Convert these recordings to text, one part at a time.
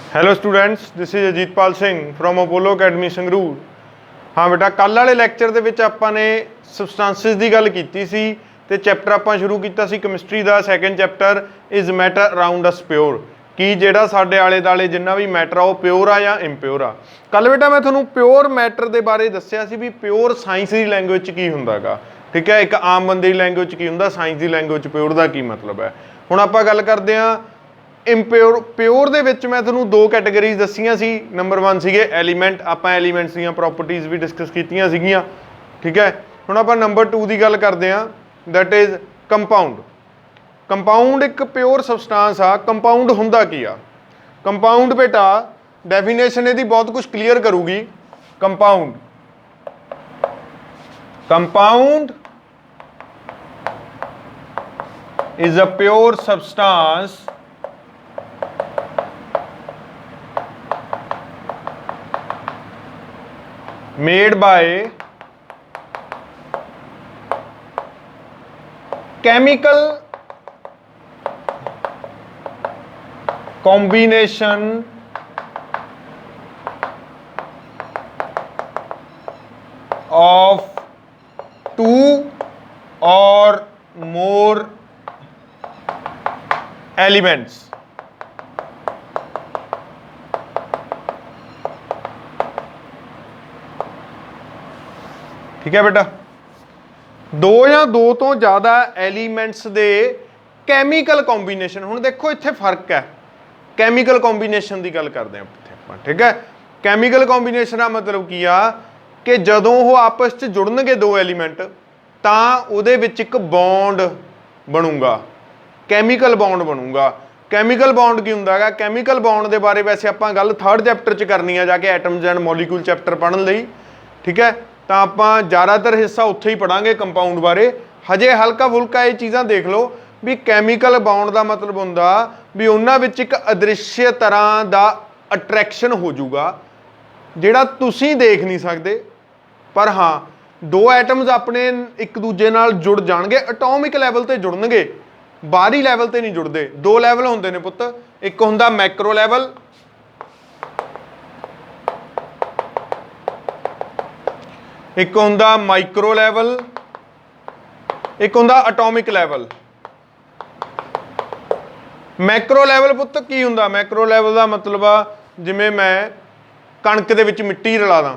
Hello students, this is Ajitpal Singh from Apollo academy Sangrur. हाँ बेटा, कल वाले लैक्चर ਦੇ ਵਿੱਚ ਆਪਾਂ ਨੇ ਸਬਸਟੈਂਸਿਸ ਦੀ ਗੱਲ ਕੀਤੀ ਸੀ ਤੇ ਚੈਪਟਰ ਆਪਾਂ ਸ਼ੁਰੂ ਕੀਤਾ ਸੀ ਕੈਮਿਸਟਰੀ ਦਾ। Second chapter is matter around us pure, ਕਿ ਜਿਹੜਾ ਸਾਡੇ ਆਲੇ ਦਾਲੇ ਜਿੰਨਾ ਵੀ ਮੈਟਰ ਆ ਉਹ ਪਿਓਰ ਆ ਜਾਂ ਇੰਪਿਓਰ ਆ। ਕੱਲ ਬੇਟਾ ਮੈਂ ਤੁਹਾਨੂੰ ਪਿਓਰ ਮੈਟਰ ਦੇ ਬਾਰੇ ਦੱਸਿਆ ਸੀ ਵੀ ਪਿਓਰ ਸਾਇੰਸ ਦੀ ਲੈਂਗੁਏਜ 'ਚ ਕੀ ਹੁੰਦਾ ਹੈਗਾ, ਠੀਕ ਹੈ। ਇੱਕ ਆਮ ਬੰਦੇ ਦੀ ਲੈਂਗੁਏਜ 'ਚ ਕੀ ਹੁੰਦਾ, ਸਾਇੰਸ ਦੀ ਲੈਂਗੁਏਜ 'ਚ ਪਿਓਰ ਦਾ ਕੀ ਮਤਲਬ ਹੈ। ਹੁਣ ਆਪਾਂ ਗੱਲ ਕਰਦੇ ਹਾਂ ਇੰਪਿਓਰ। ਪਿਓਰ ਦੇ ਵਿੱਚ ਮੈਂ ਤੁਹਾਨੂੰ ਦੋ ਕੈਟਾਗਰੀਜ਼ ਦਸੀਆਂ ਸੀ। ਨੰਬਰ 1 ਸੀਗੇ ਐਲੀਮੈਂਟ, ਆਪਾਂ ਐਲੀਮੈਂਟਸ ਦੀਆਂ ਪ੍ਰੋਪਰਟੀਜ਼ ਵੀ ਡਿਸਕਸ ਕੀਤੀਆਂ ਸੀਗੀਆਂ, ਠੀਕ ਹੈ। ਹੁਣ ਆਪਾਂ ਨੰਬਰ 2 ਦੀ ਗੱਲ ਕਰਦੇ ਹਾਂ, ਦੈਟ ਇਜ਼ ਕੰਪਾਊਂਡ। ਕੰਪਾਊਂਡ ਇੱਕ ਪਿਓਰ ਸਬਸਟੈਂਸ ਆ। ਕੰਪਾਊਂਡ ਹੁੰਦਾ ਕੀ ਆ? ਕੰਪਾਊਂਡ ਬੇਟਾ ਡੈਫੀਨੇਸ਼ਨ ਇਹਦੀ ਬਹੁਤ ਕੁਝ ਕਲੀਅਰ ਕਰੂਗੀ। Compound is a pure substance made by chemical combination of two or more elements। ठीक है बेटा, दो या दो तो ज़्यादा एलीमेंट्स दे कैमिकल कॉम्बीनेशन। हुण देखो इत्थे फर्क है, कैमिकल कॉम्बीनेशन की गल करते हैं इत्थे आपां, ठीक है। कैमिकल कॉम्बीनेशन का मतलब की आ कि जदों वो आपस च जुड़नगे दो एलीमेंट तां उहदे विच इक बॉन्ड बनूगा, कैमिकल बॉन्ड बनूगा। कैमिकल बॉन्ड की हुंदा है? कैमिकल बॉन्ड के बारे वैसे आपां गल 3rd चैप्टर च करनी है, जाके एटम्स एंड मॉलीक्यूल चैप्टर पढ़न लई, ठीक है। तो आपां ज़्यादातर हिस्सा उत्थे ही पढ़ांगे कंपाउंड बारे। हजे हल्का फुल्का ये चीज़ां देख लो भी कैमिकल बॉन्ड का मतलब हुंदा भी उन्हां विच इक अदृश्य तरह का अट्रैक्शन हो जाऊगा जिहड़ा तुसीं देख नहीं सकते, पर हाँ दो एटम्स अपने एक दूजे नाल जुड़ जाणगे, एटॉमिक लैवल ते जुड़नगे, बाहरी लैवल ते नहीं जुड़ते। दो लैवल होंदे ने पुत्त, एक हुंदा मैक्रो लैवल, एक हुंदा माइक्रो लैवल, एक हुंदा एटॉमिक लैवल। मैक्रो लैवल पुत्त की हुंदा? मैक्रो लैवल का मतलब आ जिवें मैं कणक दे विच मिट्टी रला दा,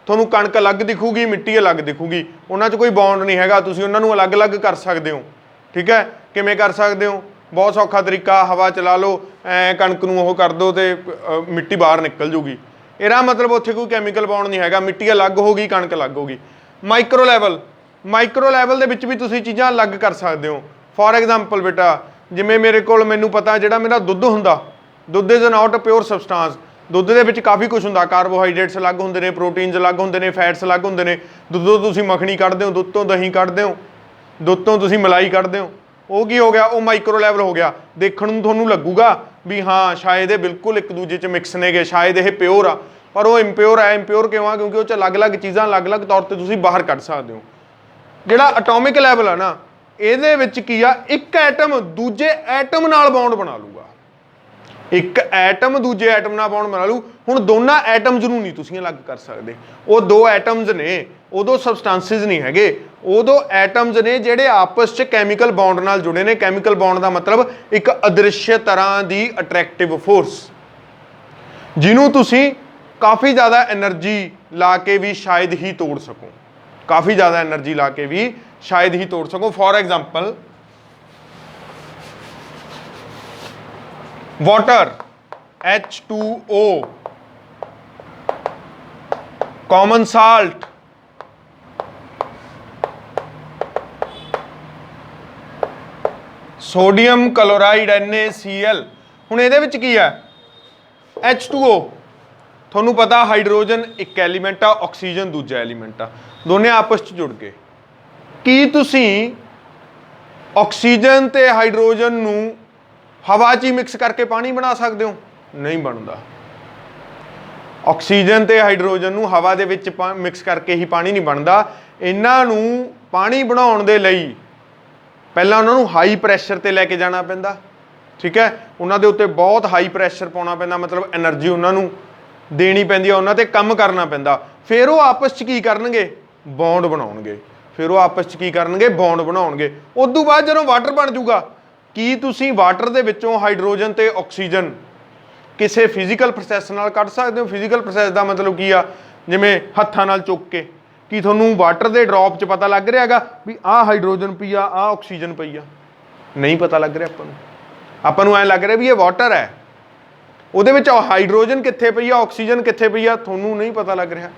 तुहानूं कणक अलग दिखूगी, मिट्टी अलग दिखूगी, उन्हां 'च कोई बॉन्ड नहीं हैगा, तुसीं उन्हां नूं अलग अलग कर सकदे हो, ठीक है। किवें कर सकदे हो? बहुत सौखा तरीका, हवा चला लो, कणक नूं ओह कर दो तो मिट्टी बाहर निकल जूगी। ਇਹਦਾ मतलब उत्थे कोई कैमिकल बॉन्ड नहीं हैगा, मिट्टी अलग होगी, कणक अलग होगी। माइक्रो लैवल दे विच भी तुसीं चीज़ां अलग कर सकते हो। फॉर एग्जाम्पल बेटा जिवें मेरे कोल मैनूं पता जिहड़ा मेरा दुੱਧ हुंदा, दुੱਧ is not a pure substance. दुੱਧ ਦੇ ਵਿੱਚ ਕਾਫੀ ਕੁਝ ਹੁੰਦਾ, ਕਾਰਬੋਹਾਈਡਰੇਟਸ ਅਲੱਗ ਹੁੰਦੇ ਨੇ, ਪ੍ਰੋਟੀਨਸ ਅਲੱਗ ਹੁੰਦੇ ਨੇ, ਫੈਟਸ ਅਲੱਗ ਹੁੰਦੇ ਨੇ। ਦੁੱਧ ਤੋਂ ਤੁਸੀਂ ਮੱਖਣੀ ਕੱਢਦੇ ਹੋ, ਦੁੱਧ ਤੋਂ ਦਹੀਂ ਕੱਢਦੇ ਹੋ, ਦੁੱਧ ਤੋਂ ਤੁਸੀਂ ਮਲਾਈ ਕੱਢਦੇ ਹੋ। ਉਹ ਕੀ ਹੋ ਗਿਆ? ਉਹ ਮਾਈਕਰੋ ਲੈਵਲ ਹੋ ਗਿਆ। ਦੇਖਣ ਨੂੰ ਤੁਹਾਨੂੰ ਲੱਗੂਗਾ ਵੀ ਹਾਂ ਸ਼ਾਇਦ ਇਹ ਬਿਲਕੁਲ ਇੱਕ ਦੂਜੇ 'ਚ ਮਿਕਸ ਨੇਗੇ, ਸ਼ਾਇਦ ਇਹ ਪਿਓਰ ਆ, ਪਰ ਉਹ ਇੰਪਿਓਰ ਹੈ। ਇੰਪਿਓਰ ਕਿਉਂ ਆ? ਕਿਉਂਕਿ ਉਹ 'ਚ ਅਲੱਗ-ਅਲੱਗ ਚੀਜ਼ਾਂ ਅਲੱਗ-ਅਲੱਗ ਤੌਰ ਤੇ ਤੁਸੀਂ ਬਾਹਰ ਕੱਢ ਸਕਦੇ ਹੋ। ਜਿਹੜਾ ਐਟੋਮਿਕ ਲੈਵਲ ਆ ਨਾ, ਇਹਦੇ ਵਿੱਚ ਕੀ ਆ, ਇੱਕ ਐਟਮ ਦੂਜੇ ਐਟਮ ਨਾਲ ਬੌਂਡ ਬਣਾ ਲੂਗਾ। ਇੱਕ ਐਟਮ ਦੂਜੇ ਐਟਮ ਨਾਲ ਬੌਂਡ ਬਣਾ ਲੂ। ਹੁਣ ਦੋਨਾਂ ਐਟਮਸ ਨੂੰ ਨਹੀਂ ਤੁਸੀਂ ਅਲੱਗ ਕਰ ਸਕਦੇ। ਉਹ ਦੋ ਐਟਮਸ ਨੇ, ਉਦੋਂ ਸਬਸਟੈਂਸਿਸ ਨਹੀਂ ਹੈਗੇ, ਉਦੋਂ ਐਟਮਸ ਨੇ ਜਿਹੜੇ ਆਪਸ 'ਚ ਕੈਮੀਕਲ ਬੌਂਡ ਨਾਲ ਜੁੜੇ ਨੇ। ਕੈਮੀਕਲ ਬੌਂਡ ਦਾ ਮਤਲਬ ਇੱਕ ਅਦ੍ਰਿਸ਼ ਤਰ੍ਹਾਂ ਦੀ ਅਟਰੈਕਟਿਵ ਫੋਰਸ, ਜਿਹਨੂੰ ਤੁਸੀਂ ਕਾफ़ी ज़्यादा एनर्जी ला के भी शायद ही तोड़ सको, काफ़ी ज़्यादा एनर्जी ला के भी शायद ही तोड़ सको। For example water H2O, common salt, sodium chloride NaCl। हुण इहदे विच की है? H2O ਤੁਹਾਨੂੰ पता हाइड्रोजन एक एलीमेंट आ, ऑक्सीजन दूजा एलीमेंट आ, दोने आपस च जुड़ के की तुसी ऑक्सीजन ते हाइड्रोजन नू हवा च ही मिक्स करके पानी बना सकते हो? नहीं बनता। ऑक्सीजन ते हाइड्रोजन नू हवा दे विच मिक्स करके ही पानी नहीं बनता। इन्हां नू पानी बनाउण दे लई ਪਹਿਲਾਂ ਉਹਨਾਂ ਨੂੰ ਹਾਈ ਪ੍ਰੈਸ਼ਰ ਤੇ ਲੈ ਕੇ ਜਾਣਾ ਪੈਂਦਾ, ठीक है, उन्होंने उत्ते बहुत हाई प्रैशर पाना पैंदा, मतलब एनर्जी उन्होंने देनी पैंदी है, उन्होंने काम करना पैंदा, फिर वो आपस च की करनगे बॉन्ड बनाउणगे, फिर वो आपस च की करनगे बॉन्ड बनाउणगे। उदों बाद जदों वाटर बन जूगा, की तुसीं वाटर दे विचों हाइड्रोजन ते ऑक्सीजन किसी फिजिकल प्रोसैस नाल कढ सकदे हो? फिजिकल प्रोसैस का मतलब की आ, जिवें हत्थां नाल चुक के, कि तुहानूं वाटर दे ड्रॉप च पता लग रहा हैगा भी आ हाइड्रोजन पई आ ऑक्सीजन पई आ? नहीं पता लग रहा आपां नूं ऐ लग रहा भी ये वाटर है, ਉਹਦੇ ਵਿੱਚ हाइड्रोजन कित्थे पई आ ऑक्सीजन कित्थे पई आ, ਤੁਹਾਨੂੰ नहीं पता लग रहा।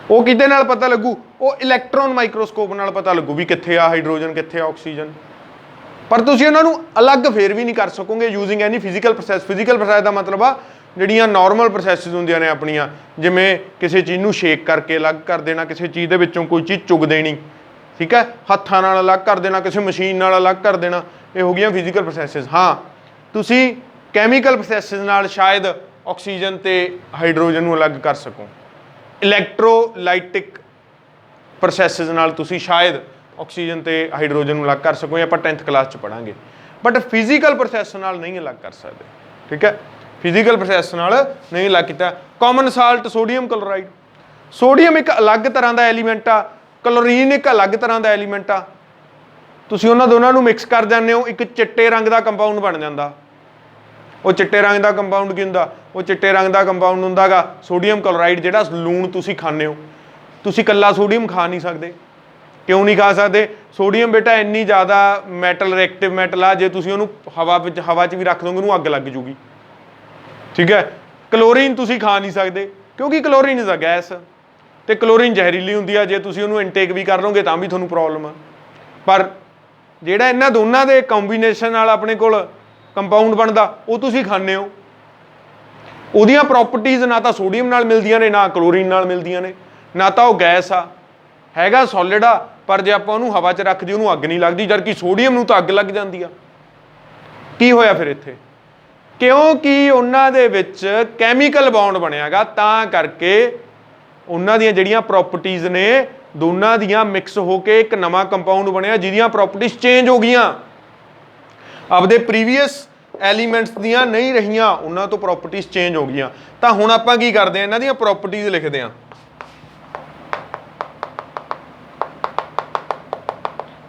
ਉਹ ਕਿਹਦੇ ਨਾਲ पता लगू? ਉਹ इलैक्ट्रॉन माइक्रोस्कोप नाल पता लगू भी कित्थे आ हाइड्रोजन कित्थे आ ऑक्सीजन। पर तुसीं उन्हां नूं अलग फिर भी नहीं कर सकोगे using any physical process. Physical process का मतलब आ ਜਿਹੜੀਆਂ नॉर्मल प्रोसैसिस ਹੁੰਦੀਆਂ ਨੇ ਆਪਣੀਆਂ, ਜਿਵੇਂ ਕਿਸੇ ਚੀਜ਼ ਨੂੰ ਸ਼ੇਕ ਕਰਕੇ ਅਲੱਗ ਕਰ ਦੇਣਾ, ਕਿਸੇ ਚੀਜ਼ ਦੇ ਵਿੱਚੋਂ ਕੋਈ ਚੀਜ਼ ਚੁਗ ਦੇਣੀ, ਠੀਕ ਹੈ, ਹੱਥਾਂ ਨਾਲ ਅਲੱਗ ਕਰ ਦੇਣਾ, ਕਿਸੇ ਮਸ਼ੀਨ ਨਾਲ ਅਲੱਗ ਕਰ ਦੇਣਾ, ਇਹ ਹੋ ਗਈਆਂ ਫਿजिकल प्रोसैसिस। ਹਾਂ ਤੁਸੀਂ ਕੈਮੀਕਲ ਪ੍ਰੋਸੈਸਿਸ ਨਾਲ ਸ਼ਾਇਦ ਆਕਸੀਜਨ ਤੇ ਹਾਈਡਰੋਜਨ ਨੂੰ ਅਲੱਗ ਕਰ ਸਕੋ, ਇਲੈਕਟ੍ਰੋਲਾਈਟਿਕ ਪ੍ਰੋਸੈਸਿਸ ਨਾਲ ਤੁਸੀਂ ਸ਼ਾਇਦ ਆਕਸੀਜਨ ਤੇ ਹਾਈਡਰੋਜਨ ਨੂੰ ਅਲੱਗ ਕਰ ਸਕੋ, ਇਹ ਆਪਾਂ 10th ਕਲਾਸ ਚ ਪੜਾਂਗੇ। ਬਟ ਫਿजिकल ਪ੍ਰੋਸੈਸ ਨਾਲ ਨਹੀਂ ਅਲੱਗ ਕਰ ਸਕਦੇ, ਠੀਕ ਹੈ, ਫਿजिकल ਪ੍ਰੋਸੈਸ ਨਾਲ ਨਹੀਂ ਅਲੱਗ ਕੀਤਾ। Common salt sodium chloride, sodium ਇੱਕ ਅਲੱਗ ਤਰ੍ਹਾਂ ਦਾ ਐਲੀਮੈਂਟ ਆ, ਕਲੋਰੀਨ ਇੱਕ ਅਲੱਗ ਤਰ੍ਹਾਂ ਦਾ ਐਲੀਮੈਂਟ ਆ, ਤੁਸੀਂ ਉਹਨਾਂ ਦੋਨਾਂ ਨੂੰ ਮਿਕਸ ਕਰ ਜਾਂਦੇ ਹੋ, ਇੱਕ ਚਿੱਟੇ ਰੰਗ ਦਾ ਕੰਪਾਊਂਡ ਬਣ ਜਾਂਦਾ। ਉਹ ਚਿੱਟੇ ਰੰਗ ਦਾ ਕੰਪਾਊਂਡ ਕੀ ਹੁੰਦਾ? ਉਹ ਚਿੱਟੇ ਰੰਗ ਦਾ ਕੰਪਾਊਂਡ ਹੁੰਦਾ ਗਾ ਸੋਡੀਅਮ ਕਲੋਰਾਈਡ, ਜਿਹੜਾ ਲੂਣ ਤੁਸੀਂ ਖਾਂਦੇ ਹੋ। ਤੁਸੀਂ ਇਕੱਲਾ ਸੋਡੀਅਮ ਖਾ ਨਹੀਂ ਸਕਦੇ। ਕਿਉਂ ਨਹੀਂ ਖਾ ਸਕਦੇ? ਸੋਡੀਅਮ ਬੇਟਾ ਇੰਨੀ ਜ਼ਿਆਦਾ ਮੈਟਲ ਰਿਐਕਟਿਵ ਮੈਟਲ ਆ, ਜੇ ਤੁਸੀਂ ਉਹਨੂੰ ਹਵਾ 'ਚ ਵੀ ਰੱਖ ਦੋਗੇ ਉਹਨੂੰ ਅੱਗ ਲੱਗ ਜੂਗੀ, ਠੀਕ ਹੈ। ਕਲੋਰੀਨ ਤੁਸੀਂ ਖਾ ਨਹੀਂ ਸਕਦੇ ਕਿਉਂਕਿ ਕਲੋਰੀਨ ਇਜ਼ ਅ ਗੈਸ, ਤੇ ਕਲੋਰੀਨ ਜ਼ਹਿਰੀਲੀ ਹੁੰਦੀ ਆ, ਜੇ ਤੁਸੀਂ ਉਹਨੂੰ ਇਨਟੇਕ ਵੀ ਕਰ ਲਓਗੇ ਤਾਂ ਵੀ ਤੁਹਾਨੂੰ ਪ੍ਰੋਬਲਮ ਆ। ਪਰ ਜਿਹੜਾ ਇਹਨਾਂ ਦੋਨਾਂ ਦੇ ਕੰਬੀਨੇਸ਼ਨ ਨਾਲ ਆਪਣੇ ਕੋਲ ਕੰਪਾਊਂਡ ਬਣਦਾ ਉਹ ਤੁਸੀਂ ਖਾਂਦੇ ਹੋ, ਉਹਦੀਆਂ ਪ੍ਰੋਪਰਟੀਜ਼ ਨਾ ਤਾਂ ਸੋਡੀਅਮ ਨਾਲ ਮਿਲਦੀਆਂ ਨੇ ਨਾ ਕਲੋਰੀਨ ਨਾਲ ਮਿਲਦੀਆਂ ਨੇ, ਨਾ ਤਾਂ ਉਹ ਗੈਸ ਆ, ਹੈਗਾ ਸੋਲਿਡ ਆ, ਪਰ ਜੇ ਆਪਾਂ ਉਹਨੂੰ ਹਵਾ 'ਚ ਰੱਖ ਦਈਏ ਉਹਨੂੰ ਅੱਗ ਨਹੀਂ ਲੱਗਦੀ, ਜਦਕਿ ਸੋਡੀਅਮ ਨੂੰ ਤਾਂ ਅੱਗ ਲੱਗ ਜਾਂਦੀ ਆ। ਕੀ ਹੋਇਆ ਫਿਰ ਇੱਥੇ? ਕਿਉਂਕਿ ਉਹਨਾਂ ਦੇ ਵਿੱਚ ਕੈਮੀਕਲ ਬੌਂਡ ਬਣਿਆਗਾ, ਤਾਂ ਕਰਕੇ ਉਹਨਾਂ ਦੀਆਂ ਜਿਹੜੀਆਂ ਪ੍ਰੋਪਰਟੀਜ਼ ਨੇ ਦੋਨਾਂ ਦੀਆਂ ਮਿਕਸ ਹੋ ਕੇ ਇੱਕ ਨਵਾਂ ਕੰਪਾਊਂਡ ਬਣਿਆ, ਜਿਹਦੀਆਂ ਪ੍ਰੋਪਰਟੀਜ਼ ਚੇਂਜ ਹੋ ਗਈਆਂ, ਆਪਦੇ ਪ੍ਰੀਵੀਅਸ ਐਲੀਮੈਂਟਸ ਦੀਆਂ ਨਹੀਂ ਰਹੀਆਂ, ਉਹਨਾਂ ਤੋਂ ਪ੍ਰੋਪਰਟੀਜ਼ ਚੇਂਜ ਹੋ ਗਈਆਂ। ਤਾਂ ਹੁਣ ਆਪਾਂ ਕੀ ਕਰਦੇ ਹਾਂ, ਇਹਨਾਂ ਦੀਆਂ ਪ੍ਰੋਪਰਟੀਜ਼ ਲਿਖਦੇ ਹਾਂ।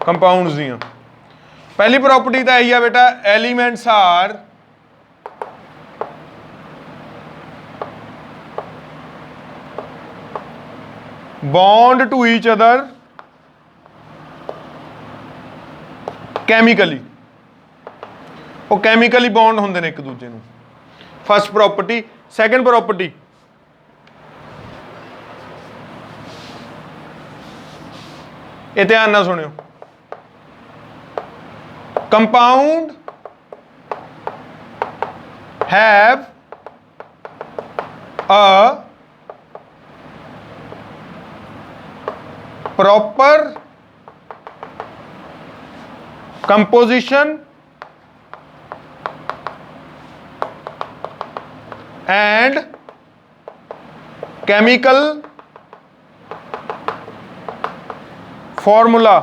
ਕੰਪਾਊਂਡਸ ਦੀਆਂ ਪਹਿਲੀ ਪ੍ਰੋਪਰਟੀ ਤਾਂ ਇਹੀ ਆ ਬੇਟਾ, elements are bond to each other chemically, वो कैमिकली बॉन्ड होंदे ने एक दूजे नूं। First property. सैकेंड प्रॉपर्टी, ये ध्यान ना सुनियो, compound have a proper composition and chemical formula।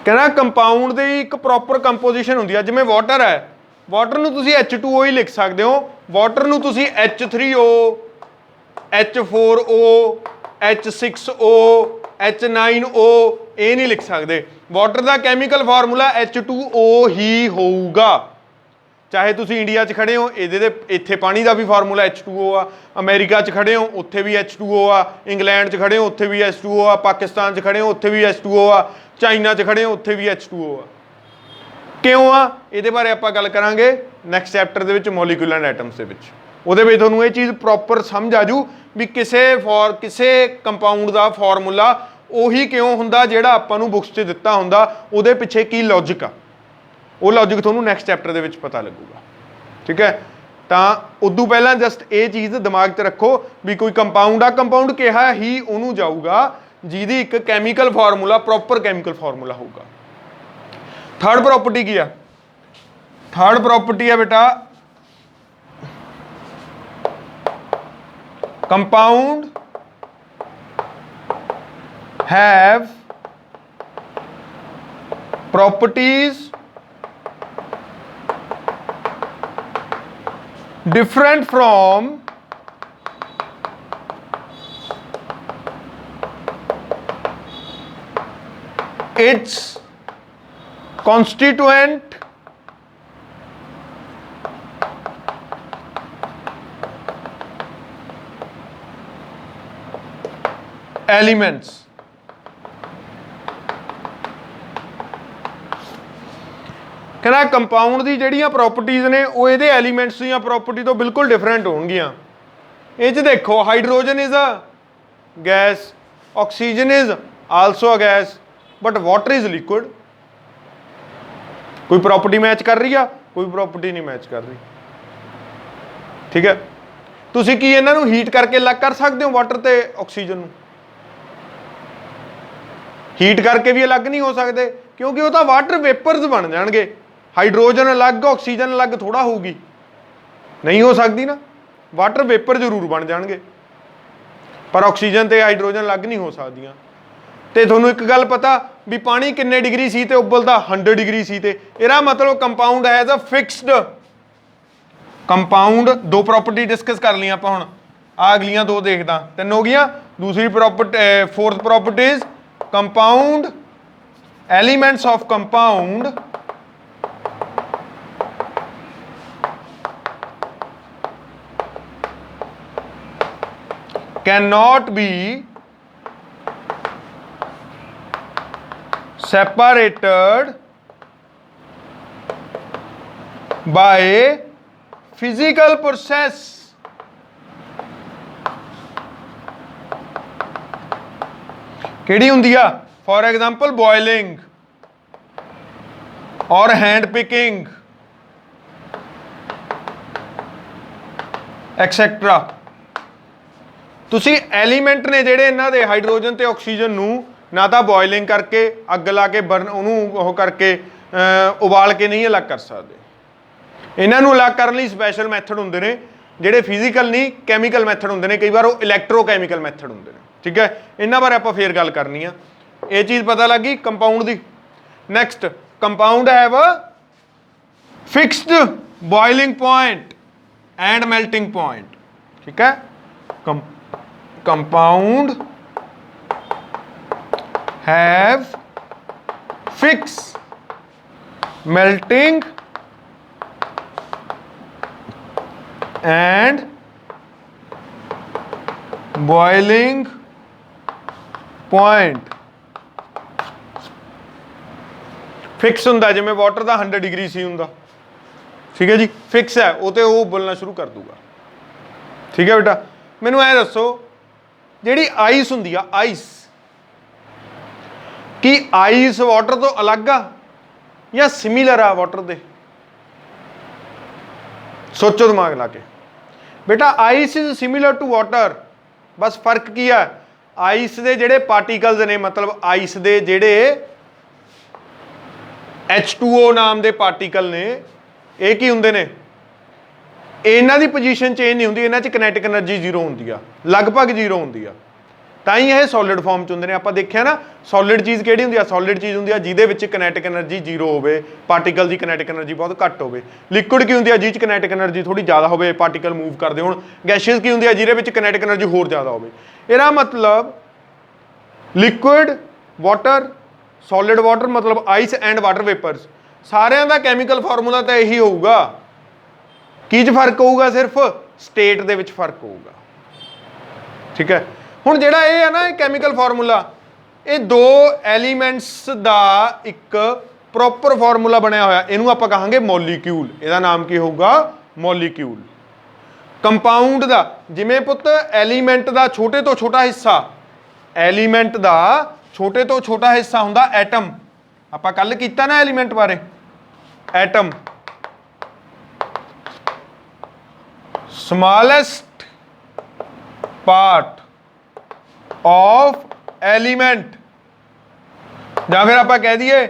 कहना कंपाउंड की एक प्रॉपर कंपोजिशन होंदी है, जिवें वाटर है, वाटर ਨੂੰ ਤੁਸੀਂ H2O ਹੀ ਲਿਖ ਸਕਦੇ ਹੋ, ਵਾਟਰ ਨੂੰ ਤੁਸੀਂ H3O, H4O, H6O, H9O ਇਹ ਨਹੀਂ ਲਿਖ ਸਕਦੇ। ਵਾਟਰ ਦਾ ਕੈਮੀਕਲ ਫਾਰਮੂਲਾ H2O ਹੀ ਹੋਊਗਾ। ਚਾਹੇ ਤੁਸੀਂ ਇੰਡੀਆ 'ਚ ਖੜੇ ਹੋ, ਇਹਦੇ ਦੇ ਇੱਥੇ ਪਾਣੀ ਦਾ ਵੀ ਫਾਰਮੂਲਾ H2O ਆ, ਅਮਰੀਕਾ 'ਚ ਖੜੇ ਹੋ ਉੱਥੇ ਵੀ H2O ਆ, ਇੰਗਲੈਂਡ 'ਚ ਖੜੇ ਹੋ ਉੱਥੇ ਵੀ H2O ਆ, ਪਾਕਿਸਤਾਨ 'ਚ ਖੜੇ ਹੋ ਉੱਥੇ ਵੀ H2O ਆ, ਚਾਈਨਾ 'ਚ ਖੜੇ ਹੋ ਉੱਥੇ ਵੀ H2O ਆ। क्यों आ? ये बारे आप गल करांगे नैक्सट चैप्टर दे विच मॉलिक्यूल एंड एटम्स दे विच। उहदे विच तुहानूं ये चीज़ प्रॉपर समझ आ जू भी किसे कंपाउंड का फॉर्मूला उही क्यों हुंदा जिहड़ा आपां नूं बुक्स 'च दित्ता हुंदा, उहदे पिछे की लॉजिक आ, वो लॉजिक तुहानूं नैक्सट चैप्टर दे विच पता लगूगा, ठीक है। तो उदों पहलां जस्ट ये चीज़ दिमाग 'च रखो भी कोई कंपाउंड आ, कंपाउंड किहा ही उहनूं जाऊगा जिहदी एक chemical formula proper chemical formula होऊगा। थर्ड प्रॉपर्टी की है? थर्ड प्रॉपर्टी है बेटा compound have properties different from its constituent elements। कहना कंपाउंड की ਜਿਹੜੀਆਂ प्रॉपर्टीज ने वो ਇਹਦੇ एलिमेंट्स ਦੀਆਂ प्रॉपर्टी तो बिल्कुल डिफरेंट ਹੋਣਗੀਆਂ। ਇਹ 'ਚ देखो hydrogen is a gas, oxygen is also a gas, but water is liquid. कोई प्रॉपर्टी मैच कर रही है, कोई प्रॉपर्टी नहीं मैच कर रही। ठीक है, तुसी की इन्हां नूं हीट करके अलग कर सकते हो वाटर ते ऑक्सीजन नूं? हीट करके भी अलग नहीं हो सकते, क्योंकि वो तो वाटर वेपर्स बन जाएंगे। हाइड्रोजन अलग ऑक्सीजन अलग थोड़ा होगी, नहीं हो सकती ना। वाटर वेपर जरूर बन जाएंगे, पर ऑक्सीजन ते हाइड्रोजन अलग नहीं हो सकदियां। ते तुहानूं एक गल पता भी पानी किन्ने डिग्री सी ते उबलदा 100 डिग्री सी। ते इहदा मतलब compound has a fixed compound. दो प्रॉपर्टी डिस्कस कर लिया आपां हुण, आ अगलियां दो देखदा, तीन हो गईयां। दूसरी property, fourth property is compound elements of compound cannot be separated by physical process। केड़ी हुंदी आ? फॉर एग्जाम्पल बॉयलिंग और हैंड पिकिंग एक्सेट्रा। तुसी एलीमेंट ने जेड़े इन्हां दे हाइड्रोजन ते ऑक्सीजन नूं ना तो बॉयलिंग करके अग ला के बर्न उन्होंने करके उबाल के नहीं अलग कर सकते। इन्हों अलग करने लई स्पैशल मैथड होंदे ने, जिहड़े फिजिकल नहीं कैमिकल मैथड होंदे ने, कई बार वो इलैक्ट्रोकैमिकल मैथड होंदे ने। ठीक है, इन्हां बारे आपां फिर गल करनी आ। ये चीज़ पता लग गई compound the. Next, compound have a fixed boiling point and melting point. ठीक है, compound have fixed melting and boiling point। Fix हुंदा जिवें वाटर का 100 डिग्री सी हुंदा। ठीक है जी, फिक्स है वो तो वो बोलना शुरू कर दूगा। ठीक है बेटा, मैनूं ऐ दसो जिहड़ी आइस हुंदी आ, आइस कि आइस वाटर तो अलग आ या सिमिलर आ वाटर दे? सोचो दिमाग ला के बेटा। Ice is similar to water, बस फर्क की है आइस दे जेड़े पार्टिकल्स ने, मतलब आइस दे जेड़े H2O नाम दे पार्टिकल ने, ये की हुंदे ने, इन्हां दी पोजीशन चेंज नहीं हुंदी, इन्हां च किनेटिक एनर्जी जीरो हुंदी आ, लगभग जीरो हुंदी आ। तां ही ये सॉलिड फॉर्म च हुंदे ने। आपां देखिया ना सॉलिड चीज़ किहड़ी हुंदी आ? सॉलिड चीज़ हुंदी आ जिहदे विच किनेटिक एनर्जी जीरो होवे, पार्टिकल की किनेटिक एनर्जी बहुत घट होवे। लिक्विड की हुंदी आ जिह च किनेटिक एनर्जी थोड़ी ज़्यादा होवे, पार्टिकल मूव करदे होण। गैशियस की हुंदी आ जिहदे विच किनेटिक एनर्जी होर ज़्यादा होवे। इहदा मतलब लिक्विड वाटर, सॉलिड वाटर मतलब आइस एंड वाटर वेपर्स, सारिਆਂ ਦਾ कैमिकल फार्मूला तो यही होगा। की फर्क होगा? सिर्फ स्टेट दे विच फर्क होगा। ठीक है, हुण जिहड़ा ये है ना कैमिकल फार्मूला, ये दो एलीमेंट्स का एक प्रॉपर फार्मूला बनया होया, इहनूं आपां कहांगे मॉलीक्यूल। इहदा नाम की होगा? मॉलीक्यूल। कंपाउंड का जिवें पुत एलीमेंट का छोटे तो छोटा हिस्सा, एलीमेंट का छोटे तो छोटा हिस्सा हुंदा एटम। आपां कल कीता ना एलीमेंट बारे, atom smallest part of element, या फिर आप कह दीए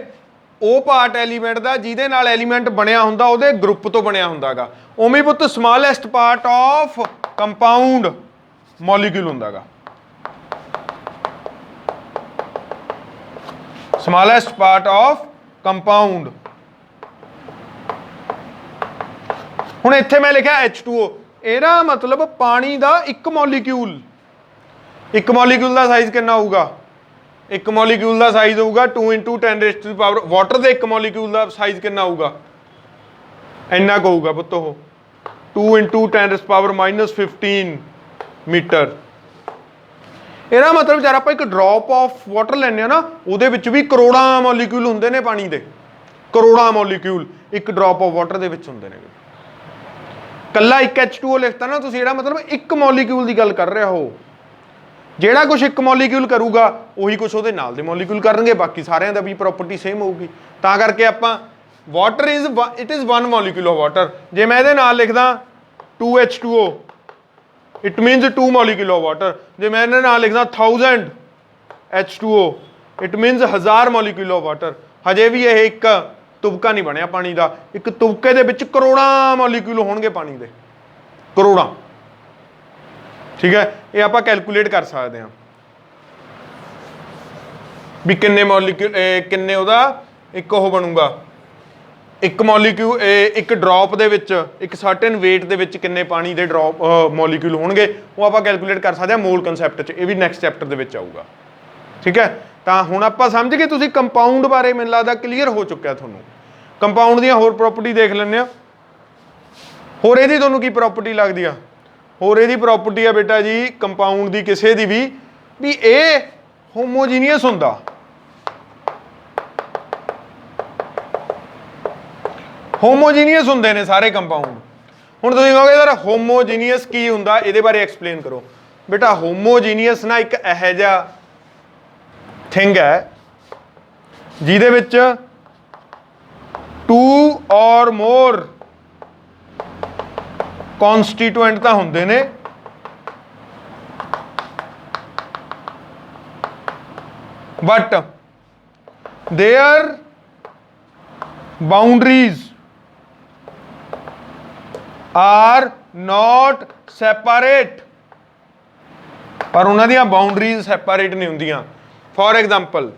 वो पार्ट एलीमेंट का जिहदे नाल एलीमेंट बनया हुंदा उहदे ग्रुप तो बनया हुंदा गा। उवें पुत smallest part of compound molecule हुंदा गा। smallest part of compound। ਹੁਣ ਇੱਥੇ ਮੈਂ ਲਿਖਿਆ H2O, ਇਹਦਾ ਮਤਲਬ ਪਾਣੀ ਦਾ ਇੱਕ ਮੋਲੀਕਿਊਲ ਦਾ ਸਾਈਜ਼ ਕਿੰਨਾ ਹੋਊਗਾ? ਇੱਕ ਮੋਲੀਕਿਊਲ ਦਾ ਸਾਈਜ਼ ਹੋਊਗਾ 2 × 10⁻⁴। ਵਾਟਰ ਦੇ ਇੱਕ ਮੋਲੀਕਿਊਲ ਦਾ ਸਾਈਜ਼ ਕਿੰਨਾ ਹੋਊਗਾ? ਇੰਨਾ ਕੁ ਹੋਊਗਾ ਪੁੱਤ, ਉਹ 2 × 10⁻⁻15 ਮੀਟਰ। ਇਹਦਾ ਮਤਲਬ ਯਾਰ ਆਪਾਂ ਇੱਕ ਡ੍ਰੌਪ ਆਫ ਵਾਟਰ ਲੈਂਦੇ ਆ ਨਾ, ਉਹਦੇ ਵਿੱਚ ਵੀ ਕਰੋੜਾਂ ਮੋਲੀਕਿਊਲ ਹੁੰਦੇ ਨੇ ਪਾਣੀ ਦੇ, ਕਰੋੜਾਂ ਮੋਲੀਕਿਊਲ ਇੱਕ ਡ੍ਰੌਪ ਆਫ ਵਾਟਰ ਦੇ ਵਿੱਚ ਹੁੰਦੇ ਨੇ। ਕੱਲਾ ਇੱਕ H2O ਲਿਖਤਾ ਨਾ ਤੁਸੀਂ, ਇਹਦਾ ਮਤਲਬ ਇੱਕ ਮੋਲੀਕਿਊਲ ਦੀ ਗੱਲ ਕਰ ਰਿਹਾ ਹੋ। ਜਿਹੜਾ ਕੁਝ ਇੱਕ ਮੋਲੀਕਿਊਲ ਕਰੂਗਾ ਉਹੀ ਕੁਝ ਉਹਦੇ ਨਾਲ ਦੇ ਮੋਲੀਕਿਊਲ ਕਰਨਗੇ, ਬਾਕੀ ਸਾਰਿਆਂ ਦਾ ਵੀ ਪ੍ਰੋਪਰਟੀ ਸੇਮ ਹੋਊਗੀ। ਤਾਂ ਕਰਕੇ ਆਪਾਂ water it is 1 molecule of water. ਜੇ ਮੈਂ ਇਹਦੇ ਨਾਲ ਲਿਖਦਾ 2H2O, it means 2 molecule of water. ਜੇ ਮੈਂ ਇਹਦੇ ਨਾਲ ਲਿਖਦਾ 1000 H2O, it means 1000 molecule of water. ਹਜੇ ਵੀ ਇਹ ਇੱਕ ਤੁਬਕਾ ਨਹੀਂ ਬਣਿਆ ਪਾਣੀ ਦਾ, ਇੱਕ ਤੁਬਕੇ ਦੇ ਵਿੱਚ ਕਰੋੜਾਂ ਮੋਲੀਕਿਊਲ ਹੋਣਗੇ ਪਾਣੀ ਦੇ, ਕਰੋੜਾਂ। ਠੀਕ ਹੈ, ਇਹ ਆਪਾਂ ਕੈਲਕੂਲੇਟ ਕਰ ਸਕਦੇ ਹਾਂ ਵੀ ਕਿੰਨੇ ਮੋਲੀਕਿਊਲ, ਕਿੰਨੇ ਉਹਦਾ ਇੱਕ ਉਹ ਬਣੂਗਾ, ਇੱਕ ਮੋਲੀਕਿਊਲ ਇੱਕ ਡ੍ਰੌਪ ਦੇ ਵਿੱਚ, ਇੱਕ ਸਰਟਨ ਵੇਟ ਦੇ ਵਿੱਚ ਕਿੰਨੇ ਪਾਣੀ ਦੇ ਡ੍ਰੌਪ ਮੋਲੀਕਿਊਲ ਹੋਣਗੇ, ਉਹ ਆਪਾਂ ਕੈਲਕੂਲੇਟ ਕਰ ਸਕਦੇ ਹਾਂ ਮੋਲ ਕਨਸੈਪਟ 'ਚ। ਇਹ ਵੀ ਨੈਕਸਟ ਚੈਪਟਰ ਦੇ ਵਿੱਚ ਆਊਗਾ। ਠੀਕ ਹੈ, ਤਾਂ ਹੁਣ ਆਪਾਂ ਸਮਝ ਗਏ, ਤੁਸੀਂ ਕੰਪਾਊਂਡ ਬਾਰੇ ਮੈਨੂੰ ਲੱਗਦਾ ਕਲੀਅਰ ਹੋ ਚੁੱਕਿਆ ਤੁਹਾਨੂੰ। ਕੰਪਾਊਂਡ ਦੀਆਂ ਹੋਰ ਪ੍ਰੋਪਰਟੀ ਦੇਖ ਲੈਂਦੇ ਆ। ਹੋਰ ਇਹਦੀ ਤੁਹਾਨੂੰ ਕੀ ਪ੍ਰੋਪਰਟੀ ਲੱਗਦੀ ਆ? ਹੋਰ ਇਹਦੀ ਪ੍ਰੋਪਰਟੀ ਆ ਬੇਟਾ ਜੀ ਕੰਪਾਊਂਡ ਦੀ, ਕਿਸੇ ਦੀ ਵੀ ਇਹ ਹੋਮੋਜੀਨੀਅਸ ਹੁੰਦਾ। ਹੋਮੋਜੀਨੀਅਸ ਹੁੰਦੇ ਨੇ ਸਾਰੇ ਕੰਪਾਊਂਡ। ਹੁਣ ਤੁਸੀਂ ਕਹੋਗੇ ਯਾਰ ਹੋਮੋਜੀਨੀਅਸ ਕੀ ਹੁੰਦਾ, ਇਹਦੇ ਬਾਰੇ ਐਕਸਪਲੇਨ ਕਰੋ। ਬੇਟਾ ਹੋਮੋਜੀਨੀਅਸ ਨਾ ਇੱਕ ਇਹੋ ਜਿਹਾ ਥਿੰਗ ਹੈ ਜਿਹਦੇ ਵਿੱਚ 2 or more ਕਨਸਟੀਟੂਐਂਟ ਤਾਂ ਹੁੰਦੇ ਨੇ, but their boundaries are not separate. पर उन्हां दी बाउंड्रीज सैपरेट नहीं हुंदियां। फॉर एग्जाम्पल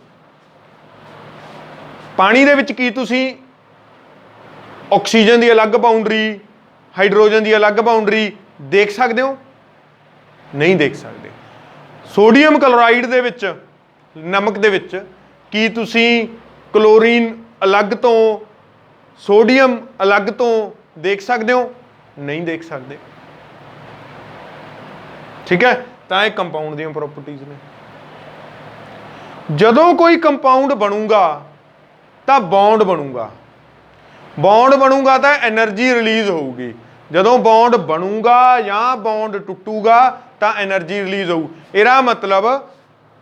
पानी दे विच की तुसीं ऑक्सीजन की अलग बाउंड्री, हाइड्रोजन की अलग बाउंड्री देख सकते हो? नहीं देख सकते। सोडियम क्लोराइड दे विच, नमक दे विच की तुसीं क्लोरीन अलग तो, सोडियम अलग तो देख सकते हो? नहीं देख सकते। ठीक है, तो ये कंपाउंड दी प्रॉपर्टीज ने। जदों कोई कंपाउंड बनूगा तो बॉन्ड बनूगा, बॉन्ड बनूगा तो एनर्जी रिलीज होगी। जदों बॉन्ड बनूगा या बॉन्ड टुटूगा तो एनर्जी रिलीज होगी। इसका मतलब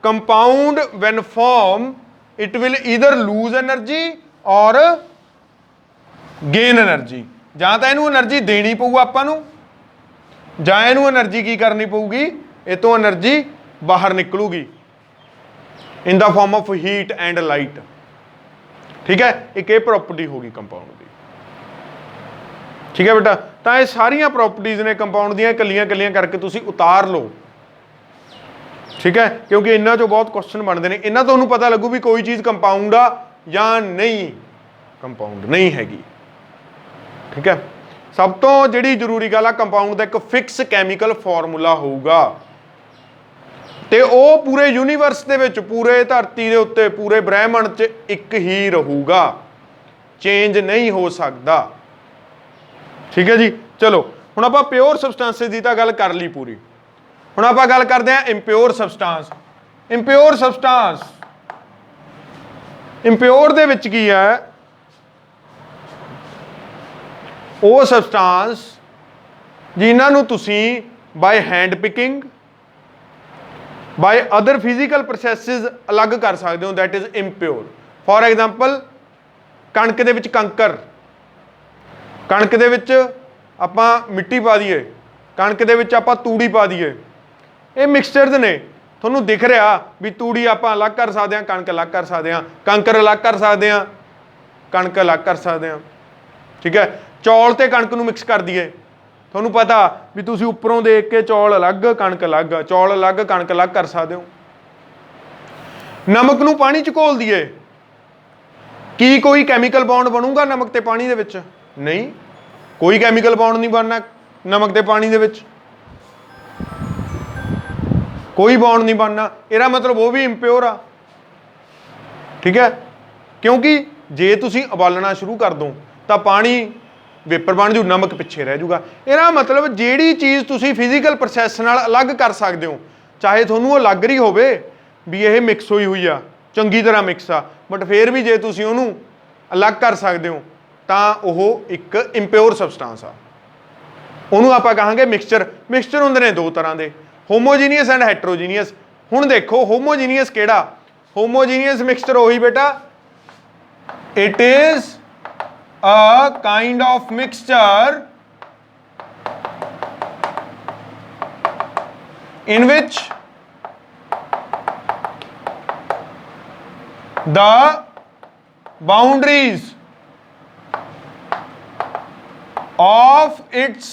compound when form it will either lose energy और गेन एनर्जी। ਜਾਂ ਤਾਂ ਇਹਨੂੰ એનર્ਜੀ ਦੇਣੀ ਪਊ ਆਪਾਂ ਨੂੰ, ਜਾਂ ਇਹਨੂੰ એનર્ਜੀ ਕੀ ਕਰਨੀ ਪਊਗੀ, ਇਹ ਤੋਂ એનર્ਜੀ ਬਾਹਰ ਨਿਕਲੂਗੀ in the form of heat and light. ਠੀਕ ਹੈ, ਇੱਕ ਇਹ ਪ੍ਰੋਪਰਟੀ ਹੋਗੀ ਕੰਪਾਊਂਡ ਦੀ। ਠੀਕ ਹੈ ਬੇਟਾ, ਤਾਂ ਇਹ ਸਾਰੀਆਂ ਪ੍ਰੋਪਰਟੀਜ਼ ਨੇ ਕੰਪਾਊਂਡ ਦੀਆਂ, ਇਕੱਲੀਆਂ ਇਕੱਲੀਆਂ ਕਰਕੇ ਤੁਸੀਂ ਉਤਾਰ ਲਓ। ਠੀਕ ਹੈ, ਕਿਉਂਕਿ ਇਹਨਾਂ ਚੋਂ ਬਹੁਤ ਕੁਐਸਚਨ ਬਣਦੇ ਨੇ। ਇਹਨਾਂ ਤੋਂ ਤੁਹਾਨੂੰ ਪਤਾ ਲੱਗੂ ਵੀ ਕੋਈ ਚੀਜ਼ ਕੰਪਾਊਂਡ ਆ ਜਾਂ ਨਹੀਂ ਕੰਪਾਊਂਡ ਨਹੀਂ ਹੈਗੀ। ठीक है, सब तो जिहड़ी जरूरी गल आ, कंपाउंड का एक फिक्स कैमिकल फॉर्मूला होगा ते वो पूरे यूनीवर्स दे विच, पूरे धरती दे उत्ते, पूरे ब्रह्मंड च एक ही रहूगा, चेंज नहीं हो सकता। ठीक है जी, चलो हुण आपां प्योर सबसटेंसेस दी तां गल कर ली पूरी। हुण आपां गल करदे हां इंप्योर सबसटेंस। इंप्योर सबसटेंस, इंप्योर दे विच की है? ਉਹ ਸਬਸਟੈਂਸ ਜਿਨ੍ਹਾਂ ਨੂੰ ਤੁਸੀਂ ਬਾਈ ਹੈਂਡ ਪਿਕਿੰਗ, ਬਾਈ ਅਦਰ ਫਿਜ਼ੀਕਲ ਪ੍ਰੋਸੈਸਿਸ ਅਲੱਗ ਕਰ ਸਕਦੇ ਹੋ, that is impure. For example ਕਣਕ ਦੇ ਵਿੱਚ ਕੰਕਰ, ਕਣਕ ਦੇ ਵਿੱਚ ਆਪਾਂ ਮਿੱਟੀ ਪਾ ਦਈਏ, ਕਣਕ ਦੇ ਵਿੱਚ ਆਪਾਂ ਤੂੜੀ ਪਾ ਦਈਏ, ਇਹ ਮਿਕਸਚਰਸ ਨੇ। ਤੁਹਾਨੂੰ ਦਿਖ ਰਿਹਾ ਵੀ ਤੂੜੀ ਆਪਾਂ ਅਲੱਗ ਕਰ ਸਕਦੇ ਹਾਂ, ਕਣਕ ਅਲੱਗ ਕਰ ਸਕਦੇ ਹਾਂ, ਕੰਕਰ ਅਲੱਗ ਕਰ ਸਕਦੇ ਹਾਂ, ਕਣਕ ਅਲੱਗ ਕਰ ਸਕਦੇ ਹਾਂ। ਠੀਕ ਹੈ, ਚੌਲ ਤੇ ਕਣਕ ਨੂੰ ਮਿਕਸ ਕਰ ਦਈਏ, ਤੁਹਾਨੂੰ ਪਤਾ ਵੀ ਤੁਸੀਂ ਉੱਪਰੋਂ ਦੇਖ ਕੇ ਚੌਲ ਅਲੱਗ ਕਣਕ ਅਲੱਗ, ਚੌਲ ਅਲੱਗ ਕਣਕ ਅਲੱਗ ਕਰ ਸਕਦੇ ਹੋ। ਨਮਕ ਨੂੰ ਪਾਣੀ 'ਚ ਘੋਲ ਦਈਏ, ਕੀ ਕੋਈ ਕੈਮੀਕਲ ਬੌਂਡ ਬਣੂਗਾ ਨਮਕ ਤੇ ਪਾਣੀ ਦੇ ਵਿੱਚ? ਨਹੀਂ, ਕੋਈ ਕੈਮੀਕਲ ਬੌਂਡ ਨਹੀਂ ਬਣਨਾ ਨਮਕ ਤੇ ਪਾਣੀ ਦੇ ਵਿੱਚ, ਕੋਈ ਬੌਂਡ ਨਹੀਂ ਬਣਨਾ। ਇਹਦਾ ਮਤਲਬ ਉਹ ਵੀ ਇੰਪਿਓਰ ਆ। ਠੀਕ ਹੈ, ਕਿਉਂਕਿ ਜੇ ਤੁਸੀਂ ਉਬਾਲਣਾ ਸ਼ੁਰੂ ਕਰ ਦੋ ਤਾਂ ਪਾਣੀ ਵੇਪਰ ਬਣ ਜੂ, ਨਮਕ ਪਿੱਛੇ ਰਹਿ ਜੂਗਾ। ਇਹਦਾ ਮਤਲਬ ਜਿਹੜੀ ਚੀਜ਼ ਤੁਸੀਂ ਫਿਜ਼ੀਕਲ ਪ੍ਰੋਸੈਸ ਨਾਲ ਅਲੱਗ ਕਰ ਸਕਦੇ ਹੋ, ਚਾਹੇ ਤੁਹਾਨੂੰ ਉਹ ਲੱਗ ਰਹੀ ਹੋਵੇ ਵੀ ਇਹ ਮਿਕਸ ਹੋਈ ਹੋਈ ਆ, ਚੰਗੀ ਤਰ੍ਹਾਂ ਮਿਕਸ ਆ, ਬਟ ਫਿਰ ਵੀ ਜੇ ਤੁਸੀਂ ਉਹਨੂੰ ਅਲੱਗ ਕਰ ਸਕਦੇ ਹੋ ਤਾਂ ਉਹ ਇੱਕ ਇੰਪਿਓਰ ਸਬਸਟੈਂਸ ਆ। ਉਹਨੂੰ ਆਪਾਂ ਕਹਾਂਗੇ ਮਿਕਸਚਰ। ਮਿਕਸਚਰ ਹੁੰਦੇ ਨੇ ਦੋ ਤਰ੍ਹਾਂ ਦੇ, ਹੋਮੋਜੀਨੀਅਸ ਐਂਡ ਹੈਟਰੋਜੀਨੀਅਸ। ਹੁਣ ਦੇਖੋ ਹੋਮੋਜੀਨੀਅਸ ਕਿਹੜਾ? ਹੋਮੋਜੀਨੀਅਸ ਮਿਕਸਚਰ ਉਹੀ ਬੇਟਾ, it is a kind of mixture in which the boundaries of its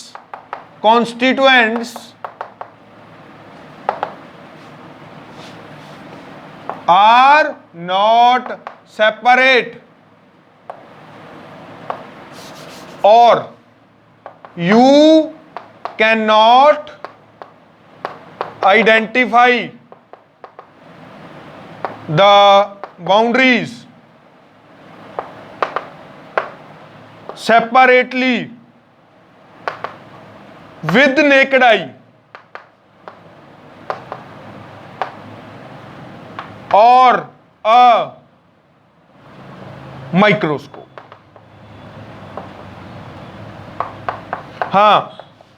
constituents are not separate, or you cannot identify the boundaries separately with naked eye or a microscope। हाँ,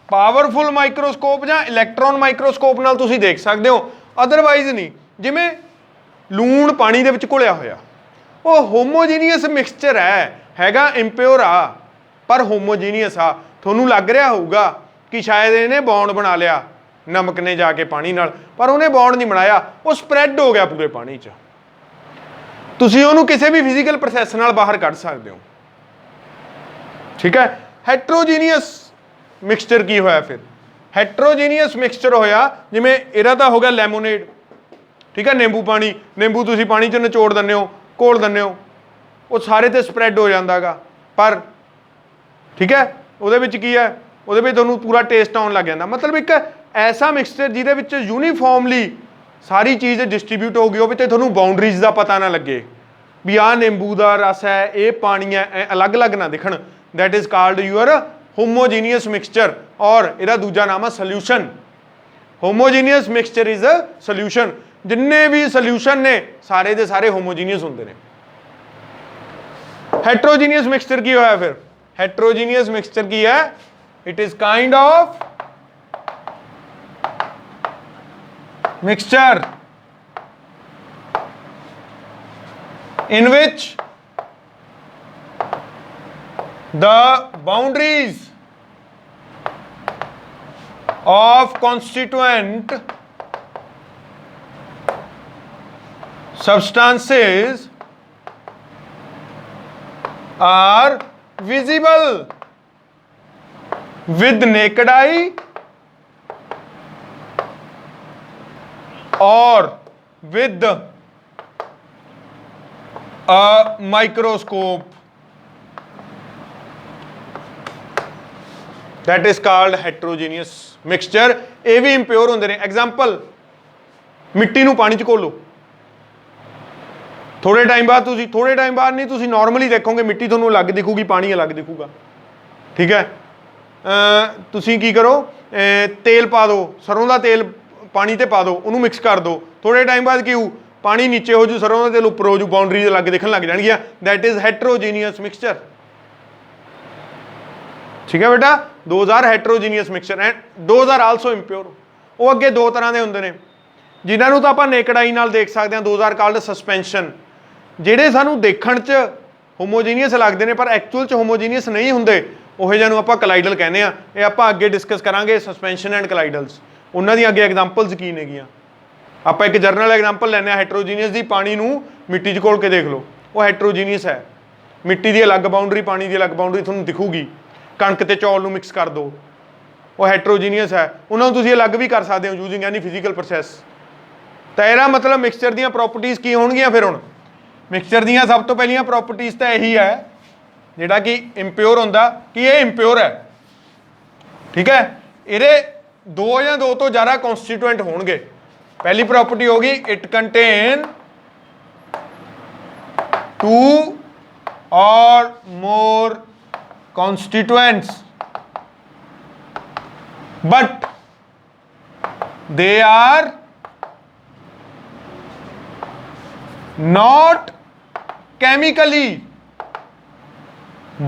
powerful microscope ਜਾਂ electron microscope ਨਾਲ ਤੁਸੀਂ ਦੇਖ ਸਕਦੇ ਹੋ, otherwise ਨਹੀਂ। ਜਿਵੇਂ ਲੂਣ ਪਾਣੀ ਦੇ ਵਿੱਚ ਘੁਲਿਆ ਹੋਇਆ, ਉਹ ਹੋਮੋਜੀਨੀਅਸ ਮਿਕਸਚਰ ਹੈਗਾ ਇੰਪਿਓਰ ਆ, ਪਰ ਹੋਮੋਜੀਨੀਅਸ ਆ। ਤੁਹਾਨੂੰ ਲੱਗ ਰਿਹਾ ਹੋਊਗਾ ਕਿ ਸ਼ਾਇਦ ਇਹਨੇ ਬੌਂਡ ਬਣਾ ਲਿਆ ਨਮਕ ਨੇ ਜਾ ਕੇ ਪਾਣੀ ਨਾਲ, ਪਰ ਉਹਨੇ ਬੌਂਡ ਨਹੀਂ ਬਣਾਇਆ, ਉਹ ਸਪਰੈਡ ਹੋ ਗਿਆ ਪੂਰੇ ਪਾਣੀ 'ਚ। ਤੁਸੀਂ ਉਹਨੂੰ ਕਿਸੇ ਵੀ ਫਿਜ਼ੀਕਲ ਪ੍ਰੋਸੈਸ ਨਾਲ ਬਾਹਰ ਕੱਢ ਸਕਦੇ ਹੋ। ਠੀਕ ਹੈ। ਹੈਟਰੋਜੀਨੀਅਸ ਮਿਕਸਚਰ ਕੀ ਹੋਇਆ ਫਿਰ? ਹੈਟਰੋਜੀਨੀਅਸ ਮਿਕਸਚਰ ਹੋਇਆ ਜਿਵੇਂ ਇਹਦਾ ਤਾਂ ਹੋ ਗਿਆ ਲੈਮੋਨੇਡ। ਠੀਕ ਹੈ, ਨਿੰਬੂ ਪਾਣੀ, ਨਿੰਬੂ ਤੁਸੀਂ ਪਾਣੀ 'ਚ ਨਿਚੋੜ ਦਿੰਦੇ ਹੋ, ਘੋਲ ਦਿੰਦੇ ਹੋ, ਉਹ ਸਾਰੇ ਤੇ ਸਪਰੈਡ ਹੋ ਜਾਂਦਾ ਗਾ। ਪਰ ਠੀਕ ਹੈ, ਉਹਦੇ ਵਿੱਚ ਕੀ ਹੈ, ਉਹਦੇ ਵਿੱਚ ਤੁਹਾਨੂੰ ਪੂਰਾ ਟੇਸਟ ਆਉਣ ਲੱਗ ਜਾਂਦਾ। ਮਤਲਬ ਇੱਕ ਐਸਾ ਮਿਕਸਚਰ ਜਿਹਦੇ ਵਿੱਚ ਯੂਨੀਫਾਰਮਲੀ ਸਾਰੀ ਚੀਜ਼ ਡਿਸਟਰੀਬਿਊਟ ਹੋ ਗਈ ਹੋਵੇ ਤੇ ਤੁਹਾਨੂੰ ਬਾਉਂਡਰੀਜ਼ ਦਾ ਪਤਾ ਨਾ ਲੱਗੇ ਵੀ ਆਹ ਨਿੰਬੂ ਦਾ ਰਸ ਹੈ, ਇਹ ਪਾਣੀ ਹੈ, ਅਲੱਗ-ਅਲੱਗ ਨਾ ਦਿਖਣ। That is called your homogeneous mixture, ਔਰ ਇਹਦਾ ਦੂਜਾ ਨਾਮ ਹੈ solution. Homogeneous mixture is a solution. ਜਿੰਨੇ ਵੀ ਸੋਲਿਊਸ਼ਨ ਨੇ ਸਾਰੇ ਦੇ ਸਾਰੇ ਹੋਮੋਜੀਨੀਅਸ ਹੁੰਦੇ ਨੇ। ਹੈਟਰੋਜੀਨੀਅਸ ਮਿਕਸਚਰ ਕੀ ਹੋਇਆ ਫਿਰ? ਹੈਟਰੋਜੀਨੀਅਸ ਮਿਕਸਚਰ ਕੀ ਹੈ? It is kind of mixture in which the boundaries of constituent substances are visible with naked eye or with a microscope, that is called heterogeneous mixture। ਇਹ ਵੀ ਇੰਪਿਓਰ ਹੁੰਦੇ ਨੇ। ਐਗਜ਼ਾਮਪਲ, ਮਿੱਟੀ ਨੂੰ ਪਾਣੀ 'ਚ ਘੋਲੋ, ਥੋੜੇ ਟਾਈਮ ਬਾਅਦ ਨਹੀਂ, ਤੁਸੀਂ ਨਾਰਮਲੀ ਦੇਖੋਗੇ ਮਿੱਟੀ ਤੁਹਾਨੂੰ ਅਲੱਗ ਦਿਖੂਗੀ, ਪਾਣੀ ਅਲੱਗ ਦਿਖੂਗਾ। ਠੀਕ ਹੈ। ਤੁਸੀਂ ਕੀ ਕਰੋ, ਤੇਲ ਪਾ ਦਿਓ, ਸਰੋਂ ਦਾ ਤੇਲ ਪਾਣੀ ਤੇ ਪਾ ਦਿਓ, ਉਹਨੂੰ ਮਿਕਸ ਕਰ ਦਿਓ, ਥੋੜੇ ਟਾਈਮ ਬਾਅਦ ਕੀ ਹੋਊ, ਪਾਣੀ ਨੀਚੇ ਹੋ ਜੂ, ਸਰੋਂ ਦਾ ਤੇਲ ਉੱਪਰ ਹੋ ਜੂ, ਬਾਉਂਡਰੀਜ਼ ਅਲੱਗ ਦਿਖਣ ਲੱਗ ਜਾਣਗੀਆਂ। That is heterogeneous mixture. ਠੀਕ ਹੈ ਬੇਟਾ, those are heterogeneous mixture and those are also impure. ਉਹ ਅੱਗੇ ਦੋ ਤਰ੍ਹਾਂ ਦੇ ਹੁੰਦੇ ਨੇ, ਜਿਨ੍ਹਾਂ ਨੂੰ ਤਾਂ ਆਪਾਂ ਨੇਕਡ ਆਈ ਨਾਲ ਦੇਖ ਸਕਦੇ ਹਾਂ। Those R called suspension. ਜਿਹੜੇ ਸਾਨੂੰ ਦੇਖਣ 'ਚ ਹੋਮੋਜੀਨੀਅਸ ਲੱਗਦੇ ਨੇ ਪਰ ਐਕਚੁਅਲ 'ਚ ਹੋਮੋਜੀਨੀਅਸ ਨਹੀਂ ਹੁੰਦੇ, ਉਹ ਜਿਹਨੂੰ ਆਪਾਂ ਕਲਾਈਡਲ ਕਹਿੰਦੇ ਆ। ਇਹ ਆਪਾਂ ਅੱਗੇ ਡਿਸਕਸ ਕਰਾਂਗੇ, ਸਸਪੈਂਸ਼ਨ ਐਂਡ ਕਲਾਈਡਲਸ। ਉਹਨਾਂ ਦੀਆਂ ਅੱਗੇ ਐਗਜ਼ਾਮਪਲਸ ਕੀ ਨੇਗੀਆਂ। ਆਪਾਂ ਇੱਕ ਜਰਨਲ ਐਗਜ਼ਾਮਪਲ ਲੈਂਦੇ ਹਾਂ ਹੈਟਰੋਜੀਨੀਅਸ ਦੀ। ਪਾਣੀ ਨੂੰ ਮਿੱਟੀ 'ਚ ਘੋਲ ਕੇ ਦੇਖ ਲਓ, ਉਹ ਹੈਟਰੋਜੀਨੀਅਸ ਹੈ। ਮਿੱਟੀ ਦੀ ਅਲੱਗ ਬਾਉਂਡਰੀ, ਪਾਣੀ ਦੀ ਅਲੱਗ ਬਾਉਂਡਰੀ ਤੁਹਾਨੂੰ ਦਿਖੂਗੀ। ਕਣਕ ਤੇ ਚੌਲ ਨੂੰ ਮਿਕਸ ਕਰ ਦਿਓ, ਉਹ ਹੈਟਰੋਜੀਨੀਅਸ ਹੈ। ਉਹਨਾਂ ਨੂੰ ਤੁਸੀਂ ਅਲੱਗ ਵੀ ਕਰ ਸਕਦੇ ਹੋ ਯੂਜ਼ਿੰਗ ਐਨੀ ਫਿਜ਼ੀਕਲ ਪ੍ਰੋਸੈਸ। ਤਾਂ ਇਹਦਾ ਮਤਲਬ ਮਿਕਸਚਰ ਦੀਆਂ ਪ੍ਰੋਪਰਟੀਜ਼ ਕੀ ਹੋਣਗੀਆਂ ਫਿਰ? ਹੁਣ ਮਿਕਸਚਰ ਦੀਆਂ ਸਭ ਤੋਂ ਪਹਿਲੀਆਂ ਪ੍ਰੋਪਰਟੀਜ਼ ਤਾਂ ਇਹੀ ਹੈ ਜਿਹੜਾ ਕਿ ਇੰਪਿਓਰ ਹੁੰਦਾ ਕਿ ਇਹ ਇੰਪਿਓਰ ਹੈ। ਠੀਕ ਹੈ, ਇਹਦੇ ਦੋ ਜਾਂ ਦੋ ਤੋਂ ਜ਼ਿਆਦਾ ਕਨਸਟੀਟੂਐਂਟ ਹੋਣਗੇ। ਪਹਿਲੀ ਪ੍ਰੋਪਰਟੀ ਹੋਗੀ it contain two or more constituents but they are not chemically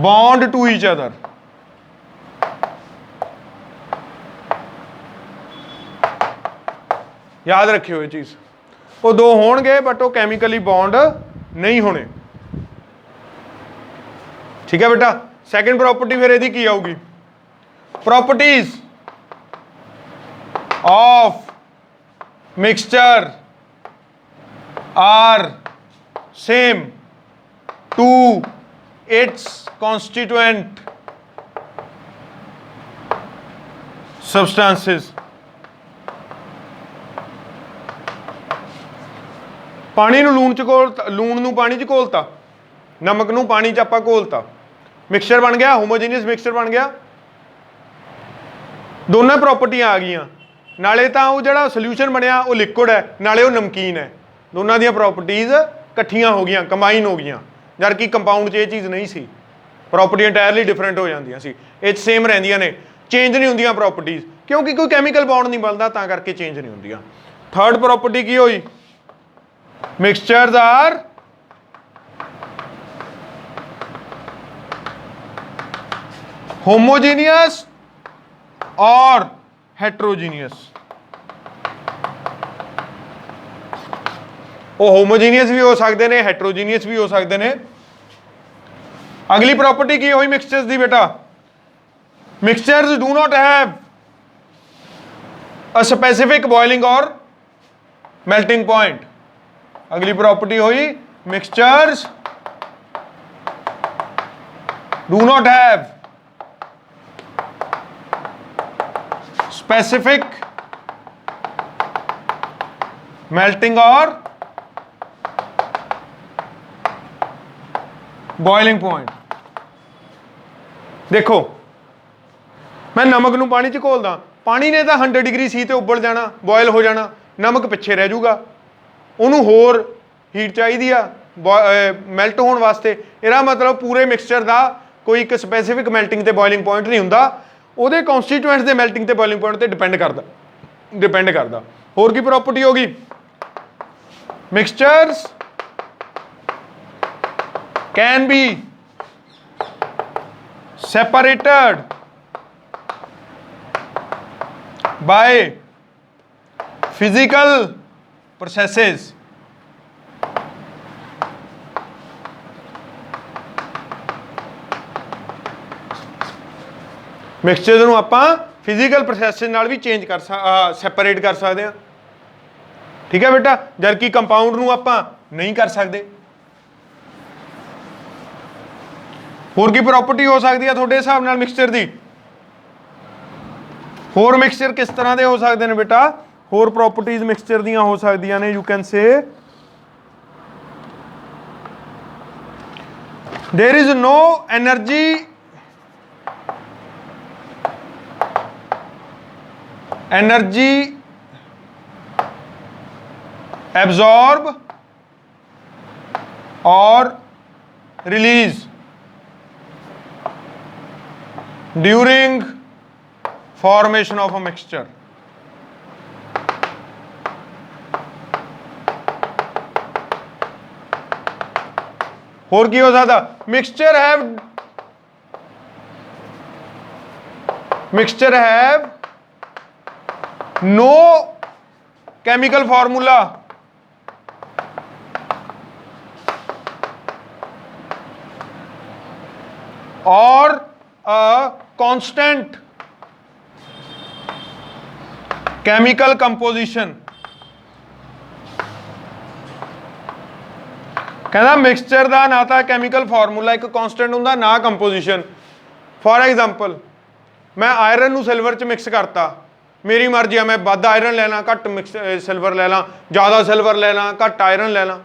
bond to each other। याद रखियो ये चीज, वो दो होणगे बट वो केमिकली बॉन्ड नहीं होने। ठीक है बेटा। सेकंड प्रॉपर्टी फिर यदि की आऊगी, properties of mixture are same to its constituent substances. पानी नूं लूण च घोलता, लूण नूं पानी च घोलता, नमक नूं पानी च आपां घोलता, मिक्सचर बन गया, होमोजीनियस मिक्सचर बन गया। दोनों प्रॉपर्टियां आ गईयां, नाले तां वो जिहड़ा सोल्यूशन बनिया वो लिक्विड है, नाले वो नमकीन है। दोनों दी प्रॉपर्टीज इकट्ठियां हो गईयां, कंबाइन हो गईयां, जबकि कंपाउंड च ये चीज़ नहीं सी। प्रॉपर्टियां इंटायरली डिफरेंट हो जांदियां सी, ये सेम रहिंदियां ने, चेंज नहीं होंदियां प्रॉपर्टीज, क्योंकि कोई कैमिकल बॉन्ड नहीं बनता, तां करके चेंज नहीं होंदियां। थर्ड प्रॉपर्टी की होई, मिक्सचर्स आर होमोजीनियस और हेट्रोजीनियस। वो होमोजीनियस भी हो सकते हैं, हेट्रोजीनियस भी हो सकते हैं। अगली प्रॉपर्टी की हुई मिक्सचर्स दी बेटा, mixtures do not have a specific boiling और मेल्टिंग पॉइंट। अगली प्रॉपर्टी हुई mixtures do not have specific melting और बॉइलिंग पॉइंट। देखो मैं नमक नूं पानी च घोलदा, पानी ने तो 100 डिग्री सी ते उबल जाना, बॉयल हो जाना, नमक पिछे रह जाऊगा, उन्होंने होर हीट चाहिए आ मैल्ट होने वास्ते। इहदा मतलब पूरे मिक्सचर का कोई एक स्पैसीफिक मैल्टिंग ते बॉइलिंग पॉइंट नहीं हुंदा, उहदे कॉन्स्टीट्यूएंट्स दे मैल्टिंग ते बॉइलिंग पॉइंट ते डिपेंड करदा। होर की प्रॉपर्टी होगी, mixtures can be separated by physical processes. Mixture नूं आपां फिजिकल प्रोसेस नाल भी चेंज कर सैपरेट कर सकते हैं। ठीक है बेटा, जबकि कंपाउंड नूं आपां नहीं कर सकते। होर की प्रॉपर्टी हो सकती है तुहाडे हिसाब नाल मिक्सचर दी? होर मिक्सचर किस तरह के हो सकते हैं बेटा? होर प्रॉपर्टीज मिक्सचर दियां हो सकदियां ने, you can say there is no energy absorb और release during formation of a mixture. होर की हो सकता? Mixture have no chemical formula और a constant chemical composition। कहना मिक्सचर का ना तो कैमिकल फॉर्मूला एक कॉन्स्टेंट होंदा, ना कंपोजिशन। फॉर एग्जांपल मैं आयरन नूं सिल्वर च मिक्स करता, मेरी मर्जी है, मैं वध आयरन ले ला, घट मिक्स सिल्वर ले ला, ज़्यादा सिल्वर ले ला, घट आयरन ले ला,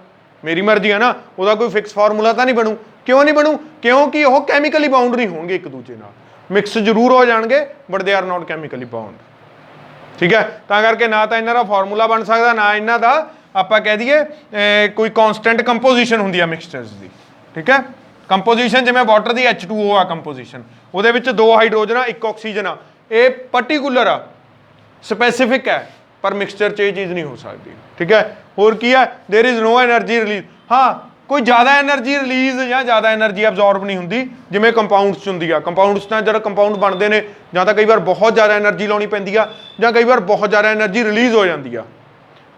ਮੇਰੀ ਮਰਜ਼ੀ ਹੈ ਨਾ, ਉਹਦਾ ਕੋਈ ਫਿਕਸ ਫਾਰਮੂਲਾ ਤਾਂ ਨਹੀਂ ਬਣੂ। ਕਿਉਂ ਨਹੀਂ ਬਣੂ? ਕਿਉਂਕਿ ਉਹ ਕੈਮੀਕਲੀ ਬਾਉਂਡ ਨਹੀਂ ਹੋਣਗੇ ਇੱਕ ਦੂਜੇ ਨਾਲ, ਮਿਕਸ ਜ਼ਰੂਰ ਹੋ ਜਾਣਗੇ but they are not chemically bound. ਠੀਕ ਹੈ, ਤਾਂ ਕਰਕੇ ਨਾ ਤਾਂ ਇਹਨਾਂ ਦਾ ਫਾਰਮੂਲਾ ਬਣ ਸਕਦਾ, ਨਾ ਇਹਨਾਂ ਦਾ ਆਪਾਂ ਕਹਿ ਦਈਏ ਕੋਈ ਕਨਸਟੈਂਟ ਕੰਪੋਜੀਸ਼ਨ ਹੁੰਦੀ ਆ ਮਿਕਸਚਰਸ ਦੀ। ਠੀਕ ਹੈ, ਕੰਪੋਜੀਸ਼ਨ ਜਿਵੇਂ ਵਾਟਰ ਦੀ H2O ਆ ਕੰਪੋਜੀਸ਼ਨ, ਉਹਦੇ ਵਿੱਚ 2 ਹਾਈਡਰੋਜਨ ਆ 1 ਆਕਸੀਜਨ ਆ, ਇਹ ਪਾਰਟੀਕੂਲਰ ਆ, ਸਪੈਸੀਫਿਕ ਹੈ, ਪਰ ਮਿਕਸਚਰ 'ਚ ਇਹ ਚੀਜ਼ ਨਹੀਂ ਹੋ ਸਕਦੀ। ਠੀਕ ਹੈ, ਹੋਰ ਕੀ ਹੈ, ਦੇयर इज नो एनर्जी ਰਿਲੀਜ਼। ਹਾਂ, ਕੋਈ ਜ਼ਿਆਦਾ એનર્ਜੀ ਰਿਲੀਜ਼ ਜਾਂ ਜ਼ਿਆਦਾ એનર્ਜੀ ਐਬਜ਼ੌਰਬ ਨਹੀਂ ਹੁੰਦੀ ਜਿਵੇਂ ਕੰਪਾਊਂਡਸ 'ਚ ਹੁੰਦੀ ਆ। ਕੰਪਾਊਂਡਸ ਤਾਂ ਜਦੋਂ ਕੰਪਾਊਂਡ ਬਣਦੇ ਨੇ ਜਾਂ ਤਾਂ ਕਈ ਵਾਰ ਬਹੁਤ ਜ਼ਿਆਦਾ એનર્ਜੀ ਲਾਉਣੀ ਪੈਂਦੀ ਆ, ਜਾਂ ਕਈ ਵਾਰ ਬਹੁਤ ਜ਼ਿਆਦਾ એનર્ਜੀ ਰਿਲੀਜ਼ ਹੋ ਜਾਂਦੀ ਆ।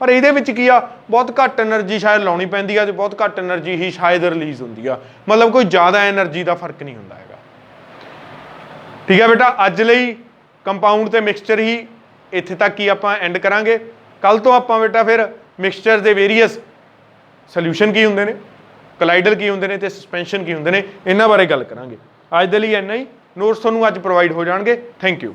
ਪਰ ਇਹਦੇ ਵਿੱਚ ਕੀ ਆ, ਬਹੁਤ ਘੱਟ એનર્ਜੀ ਸ਼ਾਇਦ ਲਾਉਣੀ ਪੈਂਦੀ ਆ ਤੇ ਬਹੁਤ ਘੱਟ એનર્ਜੀ ਹੀ ਸ਼ਾਇਦ ਰਿਲੀਜ਼ ਹੁੰਦੀ ਆ, ਮਤਲਬ ਕੋਈ ਜ਼ਿਆਦਾ એનર્ਜੀ ਦਾ ਫਰਕ ਨਹੀਂ ਹੁੰਦਾ ਹੈਗਾ। ਠੀਕ ਹੈ ਬੇਟਾ, ਅੱਜ ਲਈ ਕੰਪਾਊਂਡ ਤੇ ਮਿਕਸਚਰ ਹੀ ਇੱਥੇ ਤੱਕ ਹੀ ਆਪਾਂ ਐਂਡ ਕਰਾਂਗੇ। ਕੱਲ ਤੋਂ ਆਪਾਂ ਬੇਟਾ ਫਿਰ ਮਿਕਸਚਰ ਦੇ ਵੇਰੀਅਸ ਸੋਲਿਊਸ਼ਨ ਕੀ ਹੁੰਦੇ ਨੇ, ਕੋਲਾਈਡਲ ਕੀ ਹੁੰਦੇ ਨੇ ਤੇ ਸਸਪੈਂਸ਼ਨ ਕੀ ਹੁੰਦੇ ਨੇ, ਇਹਨਾਂ ਬਾਰੇ ਗੱਲ ਕਰਾਂਗੇ। ਅੱਜ ਦੇ ਲਈ ਇੰਨਾ ਹੀ। ਨੋਟਸ ਤੁਹਾਨੂੰ ਅੱਜ ਪ੍ਰੋਵਾਈਡ ਹੋ ਜਾਣਗੇ। Thank you.